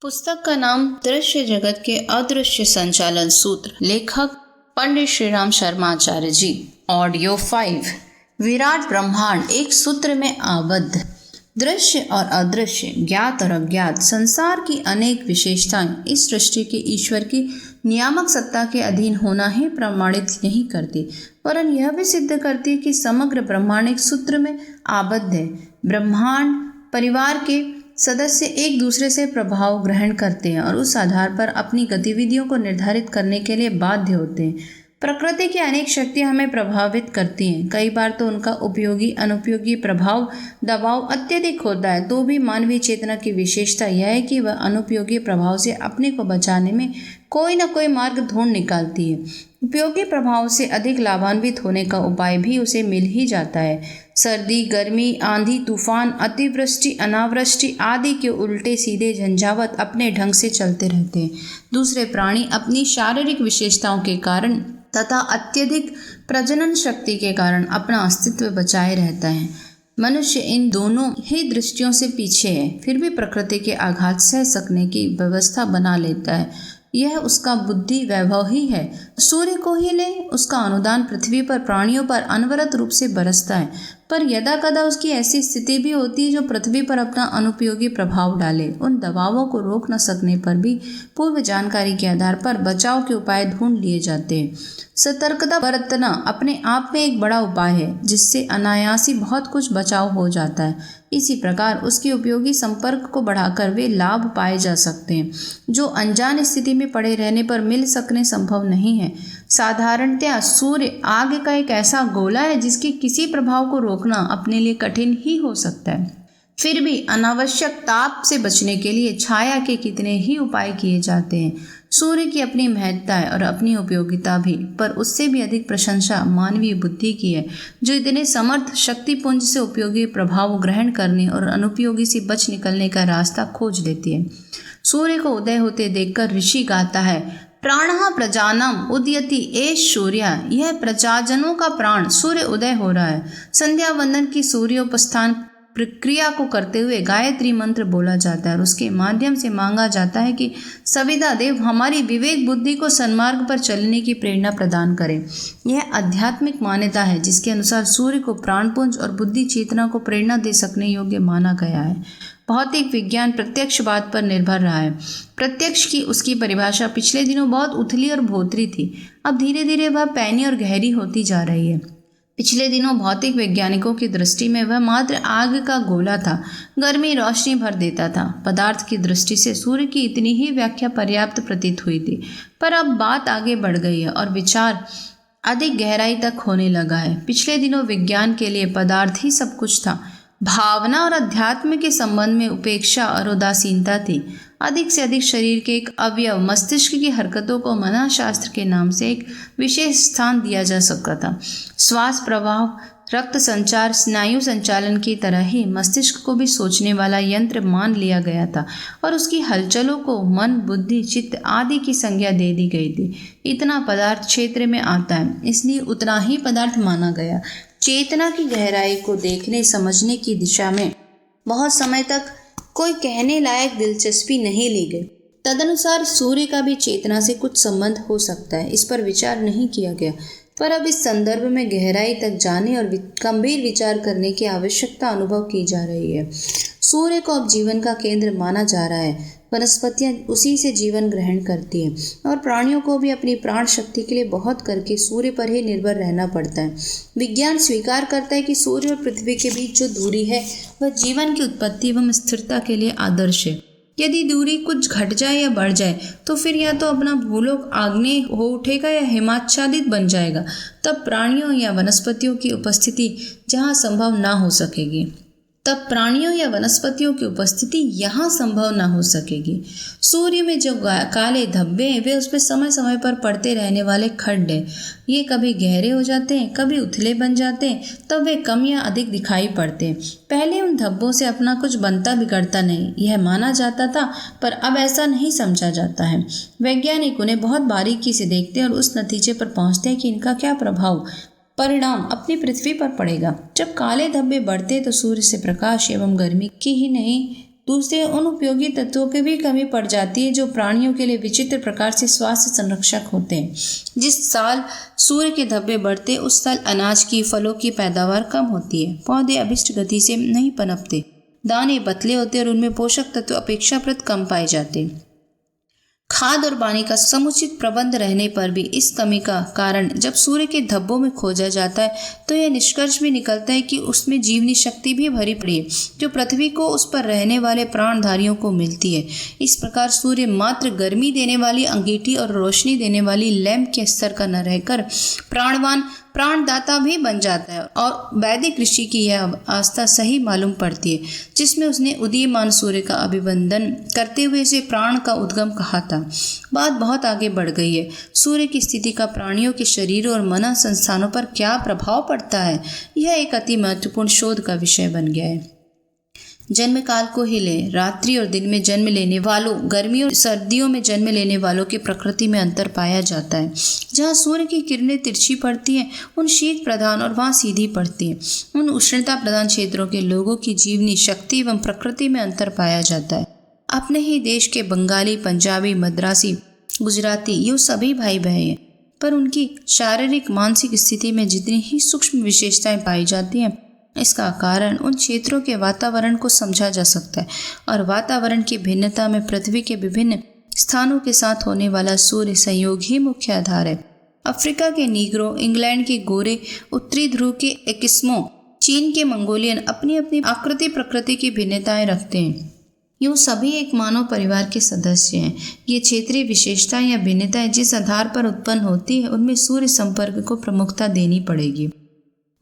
पुस्तक का नाम दृश्य जगत के अदृश्य संचालन सूत्र, लेखक पंडित श्रीराम शर्मा आचार्य जी। ऑडियो 5। विराट ब्रह्मांड एक सूत्र में आबद्ध। दृश्य और अदृश्य, ज्ञात और अज्ञात, संसार की अनेक विशेषताएं इस सृष्टि के ईश्वर की नियामक सत्ता के अधीन होना ही प्रमाणित नहीं करती, वरन यह भी सिद्ध करती है कि समग्र ब्रह्मांड एक सूत्र में आबद्ध है। ब्रह्मांड परिवार के सदस्य एक दूसरे से प्रभाव ग्रहण करते हैं और उस आधार पर अपनी गतिविधियों को निर्धारित करने के लिए बाध्य होते हैं। प्रकृति की अनेक शक्तियां हमें प्रभावित करती हैं। कई बार तो उनका उपयोगी अनुपयोगी प्रभाव दबाव अत्यधिक होता है, तो भी मानवीय चेतना की विशेषता यह है कि वह अनुपयोगी प्रभाव से अपने को बचाने में कोई न कोई मार्ग ढूंढ निकालती है। उपयोगी प्रभाव से अधिक लाभान्वित होने का उपाय भी उसे मिल ही जाता है। सर्दी, गर्मी, आंधी, तूफान, अतिवृष्टि, अनावृष्टि आदि के उल्टे सीधे झंझावत अपने ढंग से चलते रहते हैं। दूसरे प्राणी अपनी शारीरिक विशेषताओं के कारण तथा अत्यधिक प्रजनन शक्ति के कारण अपना अस्तित्व बचाए रहता है। मनुष्य इन दोनों ही दृष्टियों से पीछे है, फिर भी प्रकृति के आघात सह सकने की व्यवस्था बना लेता है। यह उसका बुद्धि वैभव ही है। सूर्य को ही ले, उसका अनुदान पृथ्वी पर प्राणियों पर अनवरत रूप से बरसता है, पर यदा कदा उसकी ऐसी स्थिति भी होती है जो पृथ्वी पर अपना अनुपयोगी प्रभाव डाले। उन दबावों को रोक न सकने पर भी पूर्व जानकारी के आधार पर बचाव के उपाय ढूंढ लिए जाते हैं। सतर्कता बरतना अपने आप में एक बड़ा उपाय है, जिससे अनायासी बहुत कुछ बचाव हो जाता है। इसी प्रकार उसके उपयोगी संपर्क को बढ़ाकर वे लाभ पाए जा सकते हैं, जो अनजान स्थिति में पड़े रहने पर मिल सकने संभव नहीं है। साधारणतया सूर्य आग का एक ऐसा गोला है जिसके किसी प्रभाव को रोकना अपने लिए कठिन ही हो सकता है। फिर भी अनावश्यक ताप से बचने के लिए छाया के कितने ही उपाय किए जाते हैं। सूर्य की अपनी महत्ता है और अपनी उपयोगिता भी, पर उससे भी अधिक प्रशंसा मानवीय बुद्धि की है, जो इतने समर्थ शक्तिपुंज से उपयोगी प्रभाव ग्रहण करने और अनुपयोगी से बच निकलने का रास्ता खोज लेती है। सूर्य को उदय होते देखकर ऋषि गाता है, प्राणः प्रजानम उदयति एष सूर्य। यह प्रजाजनों का प्राण सूर्य उदय हो रहा है। संध्या वंदन की सूर्योपस्थान प्रक्रिया को करते हुए गायत्री मंत्र बोला जाता है और उसके माध्यम से मांगा जाता है कि सविता देव हमारी विवेक बुद्धि को सन्मार्ग पर चलने की प्रेरणा प्रदान करें। यह आध्यात्मिक मान्यता है जिसके अनुसार सूर्य को प्राणपुंज और बुद्धि चेतना को प्रेरणा दे सकने योग्य माना गया है। भौतिक विज्ञान प्रत्यक्ष बात पर निर्भर रहा है। प्रत्यक्ष की उसकी परिभाषा पिछले दिनों बहुत उथली और भोतरी थी, अब धीरे धीरे वह पैनी और गहरी होती जा रही है। पिछले दिनों भौतिक वैज्ञानिकों की दृष्टि में वह मात्र आग का गोला था, गर्मी रोशनी भर देता था। पदार्थ की दृष्टि से सूर्य की इतनी ही व्याख्या पर्याप्त प्रतीत हुई थी, पर अब बात आगे बढ़ गई है और विचार अधिक गहराई तक होने लगा है। पिछले दिनों विज्ञान के लिए पदार्थ ही सब कुछ था। भावना और अध्यात्म के संबंध में उपेक्षा और उदासीनता थी। अधिक से अधिक शरीर के एक अवयव मस्तिष्क की हरकतों को मनःशास्त्र के नाम से एक विशेष स्थान दिया जा सकता था। श्वास प्रवाह, रक्त संचार, स्नायु संचालन की तरह ही मस्तिष्क को भी सोचने वाला यंत्र मान लिया गया था और उसकी हलचलों को मन, बुद्धि, चित्त आदि की संज्ञा दे दी गई थी। इतना पदार्थ क्षेत्र में आता है, इसलिए उतना ही पदार्थ माना गया। चेतना की गहराई को देखने समझने की दिशा में बहुत समय तक कोई कहने लायक दिलचस्पी नहीं ली गई। तदनुसार सूर्य का भी चेतना से कुछ संबंध हो सकता है, इस पर विचार नहीं किया गया। पर अब इस संदर्भ में गहराई तक जाने और गंभीर विचार करने की आवश्यकता अनुभव की जा रही है। सूर्य को अब जीवन का केंद्र माना जा रहा है। वनस्पतियां उसी से जीवन ग्रहण करती हैं और प्राणियों को भी अपनी प्राण शक्ति के लिए बहुत करके सूर्य पर ही निर्भर रहना पड़ता है। विज्ञान स्वीकार करता है कि सूर्य और पृथ्वी के बीच जो दूरी है वह जीवन की उत्पत्ति एवं स्थिरता के लिए आदर्श है। यदि दूरी कुछ घट जाए या बढ़ जाए तो फिर या तो अपना भूलोक आग्नेय हो उठेगा या हिमाच्छादित बन जाएगा। तब प्राणियों या वनस्पतियों की उपस्थिति जहाँ संभव ना हो सकेगी यहाँ संभव ना हो सकेगी। सूर्य में जो काले धब्बे हैं वे उसमें समय समय पर पड़ते रहने वाले खड्ड हैं। ये कभी गहरे हो जाते हैं, कभी उथले बन जाते हैं, तब वे कम या अधिक दिखाई पड़ते हैं। पहले उन धब्बों से अपना कुछ बनता बिगड़ता नहीं, यह माना जाता था, पर अब ऐसा नहीं समझा जाता है। वैज्ञानिक उन्हें बहुत बारीकी से देखते हैं और उस नतीजे पर पहुंचते हैं कि इनका क्या परिणाम अपनी पृथ्वी पर पड़ेगा। जब काले धब्बे बढ़ते तो सूर्य से प्रकाश एवं गर्मी की ही नहीं दूसरे उन उपयोगी तत्वों की भी कमी पड़ जाती है जो प्राणियों के लिए विचित्र प्रकार से स्वास्थ्य संरक्षक होते हैं। जिस साल सूर्य के धब्बे बढ़ते उस साल अनाज की, फलों की पैदावार कम होती है। पौधे अभिष्ट गति से नहीं पनपते, दाने पतले होते और उनमें पोषक तत्व अपेक्षाकृत कम पाए जाते। खाद और पानी का समुचित प्रबंध रहने पर भी इस कमी का कारण जब सूर्य के धब्बों में खोजा जाता है तो यह निष्कर्ष भी निकलता है कि उसमें जीवनी शक्ति भी भरी पड़ी है जो पृथ्वी को उस पर रहने वाले प्राणधारियों को मिलती है। इस प्रकार सूर्य मात्र गर्मी देने वाली अंगीठी और रोशनी देने वाली लैंप के स्तर का न रहकर प्राणवान प्राणदाता भी बन जाता है। और वैदिक ऋषि की यह आस्था सही मालूम पड़ती है जिसमें उसने उदीयमान सूर्य का अभिवंदन करते हुए इसे प्राण का उद्गम कहा था। बात बहुत आगे बढ़ गई है। सूर्य की स्थिति का प्राणियों के शरीरों और मन संस्थानों पर क्या प्रभाव पड़ता है, यह एक अति महत्वपूर्ण शोध का विषय बन गया है। जन्म काल को ही ले, रात्रि और दिन में जन्म लेने वालों, गर्मियों और सर्दियों में जन्म लेने वालों की प्रकृति में अंतर पाया जाता है। जहाँ सूर्य की किरणें तिरछी पड़ती हैं उन शीत प्रधान और वहाँ सीधी पड़ती हैं उन उष्णता प्रधान क्षेत्रों के लोगों की जीवनी शक्ति एवं प्रकृति में अंतर पाया जाता है। अपने ही देश के बंगाली, पंजाबी, मद्रासी, गुजराती ये सभी भाई बहन हैं, पर उनकी शारीरिक मानसिक स्थिति में जितनी ही सूक्ष्म विशेषताएं पाई जाती हैं इसका कारण उन क्षेत्रों के वातावरण को समझा जा सकता है। और वातावरण की भिन्नता में पृथ्वी के विभिन्न स्थानों के साथ होने वाला सूर्य संयोग ही मुख्य आधार है। अफ्रीका के नीग्रो, इंग्लैंड के गोरे, उत्तरी ध्रुव के एस्किमो, चीन के मंगोलियन अपनी अपनी आकृति प्रकृति की भिन्नताएं रखते हैं। यूँ सभी एक मानव परिवार के सदस्य हैं। ये क्षेत्रीय विशेषताएं या भिन्नताएं जिस आधार पर उत्पन्न होती है उनमें सूर्य संपर्क को प्रमुखता देनी पड़ेगी।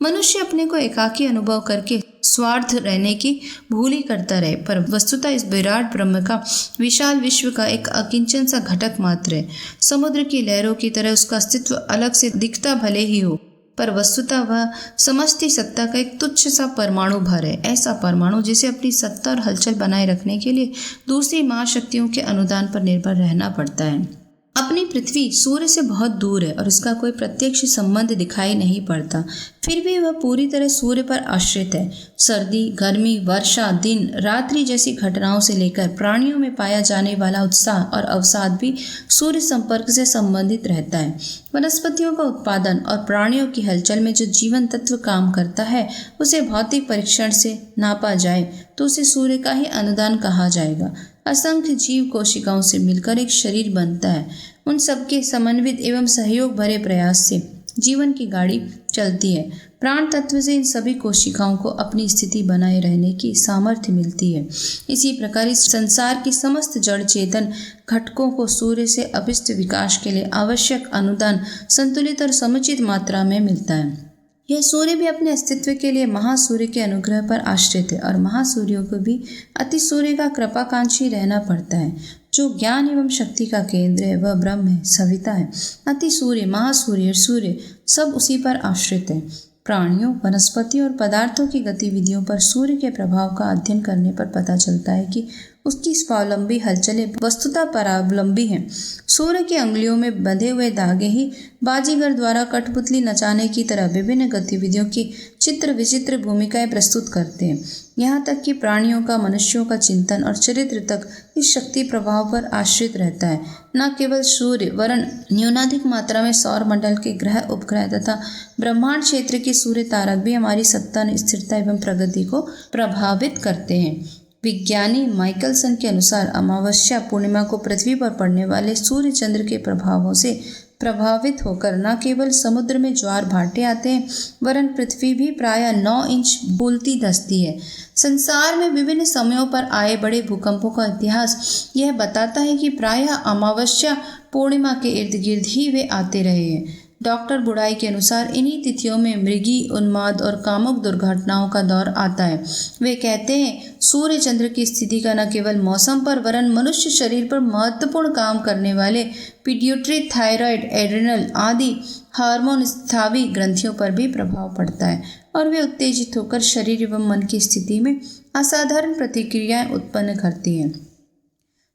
मनुष्य अपने को एकाकी अनुभव करके स्वार्थ रहने की भूल ही करता रहे, पर वस्तुतः इस विराट ब्रह्म का विशाल विश्व का एक अकिंचन सा घटक मात्र है। समुद्र की लहरों की तरह उसका अस्तित्व अलग से दिखता भले ही हो, पर वस्तुतः वह समष्टि सत्ता का एक तुच्छ सा परमाणु भर है। ऐसा परमाणु जिसे अपनी सत्ता और हलचल बनाए रखने के लिए दूसरी महाशक्तियों के अनुदान पर निर्भर रहना पड़ता है। अपनी पृथ्वी सूर्य से बहुत दूर है और इसका कोई प्रत्यक्ष संबंध दिखाई नहीं पड़ता, फिर भी वह पूरी तरह सूर्य पर आश्रित है। सर्दी, गर्मी, वर्षा, दिन, रात्रि जैसी घटनाओं से लेकर प्राणियों में पाया जाने वाला उत्साह और अवसाद भी सूर्य संपर्क से संबंधित रहता है। वनस्पतियों का उत्पादन और प्राणियों की हलचल में जो जीवन तत्व काम करता है उसे भौतिक परीक्षण से नापा जाए तो उसे सूर्य का ही अनुदान कहा जाएगा। असंख्य जीव कोशिकाओं से मिलकर एक शरीर बनता है। उन सबके समन्वित एवं सहयोग भरे प्रयास से जीवन की गाड़ी चलती है। प्राण तत्व से इन सभी कोशिकाओं को अपनी स्थिति बनाए रहने की सामर्थ्य मिलती है। इसी प्रकार इस संसार की समस्त जड़ चेतन घटकों को सूर्य से अभिष्ट विकास के लिए आवश्यक अनुदान संतुलित और समुचित मात्रा में मिलता है। यह सूर्य भी अपने अस्तित्व के लिए महासूर्य के अनुग्रह पर आश्रित है और महासूर्यों को भी अति सूर्य का कृपाकांक्षी रहना पड़ता है। जो ज्ञान एवं शक्ति का केंद्र है वह ब्रह्म है, सविता है। अति सूर्य, महासूर्य और सूर्य सब उसी पर आश्रित है। प्राणियों, वनस्पतियों और पदार्थों की गतिविधियों पर सूर्य के प्रभाव का अध्ययन करने पर पता चलता है कि उसकी स्वावलंबी हलचलें वस्तुतः परावलंबी हैं। सूर्य की अंगुलियों में बंधे हुए धागे ही बाजीगर द्वारा कठपुतली नचाने की तरह विभिन्न गतिविधियों की चित्र विचित्र भूमिकाएं प्रस्तुत करते हैं। यहाँ तक कि प्राणियों का, मनुष्यों का चिंतन और चरित्र तक इस शक्ति प्रभाव पर आश्रित रहता है। न केवल सूर्य वरन न्यूनाधिक मात्रा में सौर मंडल के ग्रह, उपग्रह तथा ब्रह्मांड क्षेत्र के सूर्य तारक भी हमारी सत्ता, स्थिरता एवं प्रगति को प्रभावित करते हैं। विज्ञानी माइकलसन के अनुसार अमावस्या पूर्णिमा को पृथ्वी पर पड़ने वाले सूर्य चंद्र के प्रभावों से प्रभावित होकर न केवल समुद्र में ज्वार भाटे आते हैं वरन पृथ्वी भी प्रायः 9 इंच बोलती धसती है। संसार में विभिन्न समयों पर आए बड़े भूकंपों का इतिहास यह बताता है कि प्रायः अमावस्या पूर्णिमा के इर्द गिर्द ही वे आते रहे हैं। डॉक्टर बुढ़ाई के अनुसार इन्हीं तिथियों में मृगी, उन्माद और कामुक दुर्घटनाओं का दौर आता है। वे कहते हैं सूर्य चंद्र की स्थिति का न केवल मौसम पर वरन मनुष्य शरीर पर महत्वपूर्ण काम करने वाले पिट्यूटरी, थायराइड, एड्रिनल आदि हार्मोन स्रावी ग्रंथियों पर भी प्रभाव पड़ता है और वे उत्तेजित होकर शरीर एवं मन की स्थिति में असाधारण प्रतिक्रियाएं उत्पन्न करती हैं।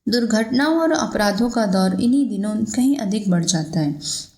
दुर्घटनाओं और अपराधों का दौर इन्हीं दिनों कहीं अधिक बढ़ जाता है।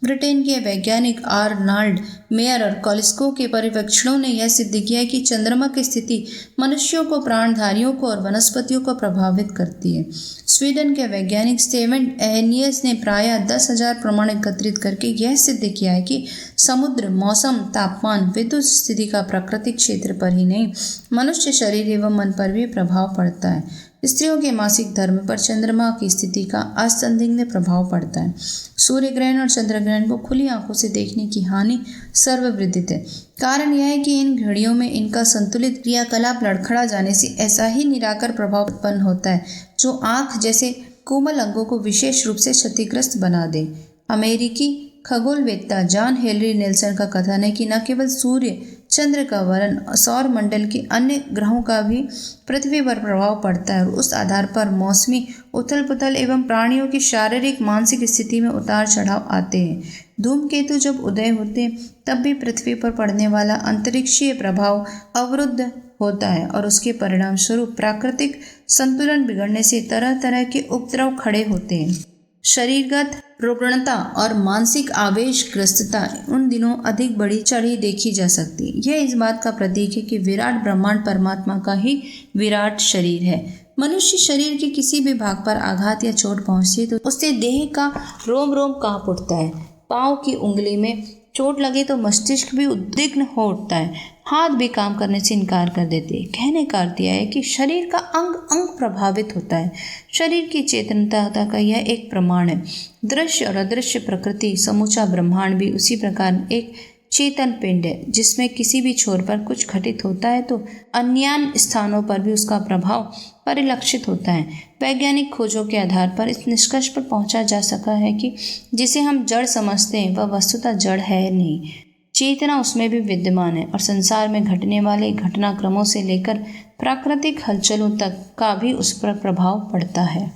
ब्रिटेन के वैज्ञानिक आर्नाल्ड मेयर और कॉलिस्को के पर्यवेक्षणों ने यह सिद्ध किया कि चंद्रमा की स्थिति मनुष्यों को, प्राणधारियों को और वनस्पतियों को प्रभावित करती है। स्वीडन के वैज्ञानिक स्टेवन एनियस ने प्रायः 10,000 प्रमाण एकत्रित करके यह सिद्ध किया है कि समुद्र, मौसम, तापमान, विद्युत स्थिति का प्राकृतिक क्षेत्र पर ही नहीं, मनुष्य शरीर एवं मन पर भी प्रभाव पड़ता है। स्त्रियों के मासिक धर्म पर चंद्रमा की स्थिति का असंदिग्ध प्रभाव पड़ता है। सूर्य ग्रहण और चंद्र ग्रहण को खुली आंखों से देखने की हानि सर्वविदित है। कारण यह है कि इन घड़ियों में इनका संतुलित क्रियाकलाप लड़खड़ा जाने से ऐसा ही निराकार प्रभाव उत्पन्न होता है जो आंख जैसे कोमल अंगों को विशेष रूप से क्षतिग्रस्त बना दे। अमेरिकी खगोलवेत्ता जॉन हेनरी नेल्सन का कथन है कि न केवल सूर्य चंद्र का वरण सौर मंडल के अन्य ग्रहों का भी पृथ्वी पर प्रभाव पड़ता है और उस आधार पर मौसमी उथल पुथल एवं प्राणियों की शारीरिक मानसिक स्थिति में उतार चढ़ाव आते हैं। धूमकेतु जब उदय होते तब भी पृथ्वी पर पड़ने वाला अंतरिक्षीय प्रभाव अवरुद्ध होता है और उसके परिणाम स्वरूप प्राकृतिक संतुलन बिगड़ने से तरह तरह के उपद्रव खड़े होते हैं। शरीरगत रुग्णता और मानसिक आवेशग्रस्तता उन दिनों अधिक बढ़ी चढ़ी देखी जा सकती है। यह इस बात का प्रतीक है कि विराट ब्रह्मांड परमात्मा का ही विराट शरीर है। मनुष्य शरीर के किसी भी भाग पर आघात या चोट पहुंचती है तो उससे देह का रोम रोम कांप उठता है। पांव की उंगली में चोट लगे तो मस्तिष्क भी उद्विग्न हो उठता है, हाथ भी काम करने से इनकार कर देते हैं। कहने का अर्थ यह है कि शरीर का अंग अंग प्रभावित होता है। शरीर की चेतनता का यह एक प्रमाण है। दृश्य और अदृश्य प्रकृति, समूचा ब्रह्मांड भी उसी प्रकार एक चेतन पिंड है जिसमें किसी भी छोर पर कुछ घटित होता है तो अन्य स्थानों पर भी उसका प्रभाव परिलक्षित होता है। वैज्ञानिक खोजों के आधार पर इस निष्कर्ष पर पहुंचा जा सका है कि जिसे हम जड़ समझते हैं वह वस्तुतः जड़ है नहीं, चेतना उसमें भी विद्यमान है और संसार में घटने वाले घटनाक्रमों से लेकर प्राकृतिक हलचलों तक का भी उस पर प्रभाव पड़ता है।